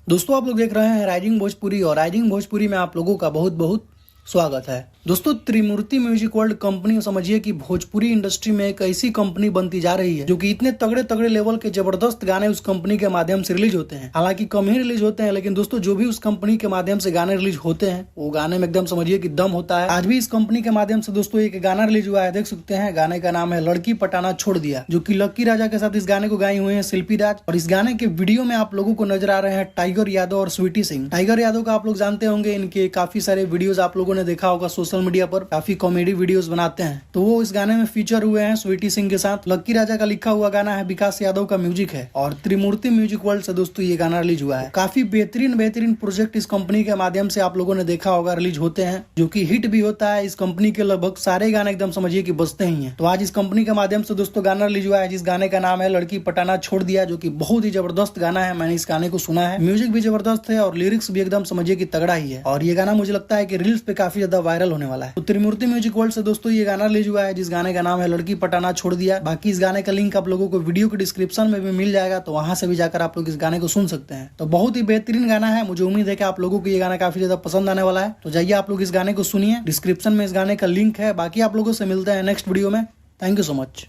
दोस्तों आप लोग देख रहे हैं राइजिंग भोजपुरी और राइजिंग भोजपुरी में आप लोगों का बहुत बहुत स्वागत है। दोस्तों त्रिमूर्ति म्यूजिक वर्ल्ड कंपनी समझिए कि भोजपुरी इंडस्ट्री में एक ऐसी कंपनी बनती जा रही है जो कि इतने तगड़े तगड़े लेवल के जबरदस्त गाने उस कंपनी के माध्यम से रिलीज होते हैं। हालांकि कम ही रिलीज होते हैं, लेकिन दोस्तों जो भी उस कंपनी के माध्यम से गाने रिलीज होते हैं वो गाने में एकदम समझिए कि दम होता है। आज भी इस कंपनी के माध्यम से दोस्तों एक गाना रिलीज हुआ है, देख सकते हैं। गाने का नाम है लड़की पटाना छोड़ दिया, जो की लक्की राजा के साथ इस गाने को गाई हुए हैं शिल्पी राज। और इस गाने के वीडियो में आप लोगों को नजर आ रहे हैं टाइगर यादव और स्वीटी सिंह। टाइगर यादव का आप लोग जानते होंगे, इनके काफी सारे वीडियोस आप लोगों ने देखा होगा सोशल मीडिया पर, काफी कॉमेडी वीडियोस बनाते हैं। तो वो इस गाने में फीचर हुए हैं स्वीटी सिंह के साथ। लक्की राजा का लिखा हुआ गाना है, विकास यादव का म्यूजिक है और त्रिमूर्ति म्यूजिक वर्ल्ड से दोस्तों ये गाना रिलीज हुआ है। काफी बेहतरीन प्रोजेक्ट इस कंपनी के माध्यम से आप लोगों ने देखा होगा रिलीज होते हैं, जो कि हिट भी होता है। इस कंपनी के लगभग सारे गाने एकदम समझिए कि बजते ही हैं। तो आज इस कंपनी के माध्यम से दोस्तों गाना रिलीज हुआ है, जिस गाने का नाम है लड़की पटाना छोड़ दिया, जो कि बहुत ही जबरदस्त गाना है। मैंने इस गाने को सुना है, म्यूजिक भी जबरदस्त है और लिरिक्स भी एकदम समझिए कि तगड़ा ही है। और ये गाना मुझे लगता है कि रील्स पे काफी ज्यादा वायरल होने वाला है। तो त्रिमूर्ति म्यूजिक वर्ल्ड से दोस्तों ये गाना रिलीज हुआ है, जिस गाने का नाम है लड़की पटाना छोड़ दिया। बाकी इस गाने का लिंक आप लोगों को वीडियो के डिस्क्रिप्शन में भी मिल जाएगा, तो वहां से भी जाकर आप लोग इस गाने को सुन सकते हैं। तो बहुत ही बेहतरीन गाना है, मुझे उम्मीद है कि आप लोगों को ये गाना काफी ज्यादा पसंद आने वाला है। तो जाइए आप लोग इस गाने को सुनिए, डिस्क्रिप्शन में इस गाने का लिंक है। बाकी आप लोगों से मिलते हैं नेक्स्ट वीडियो में। Thank you so much.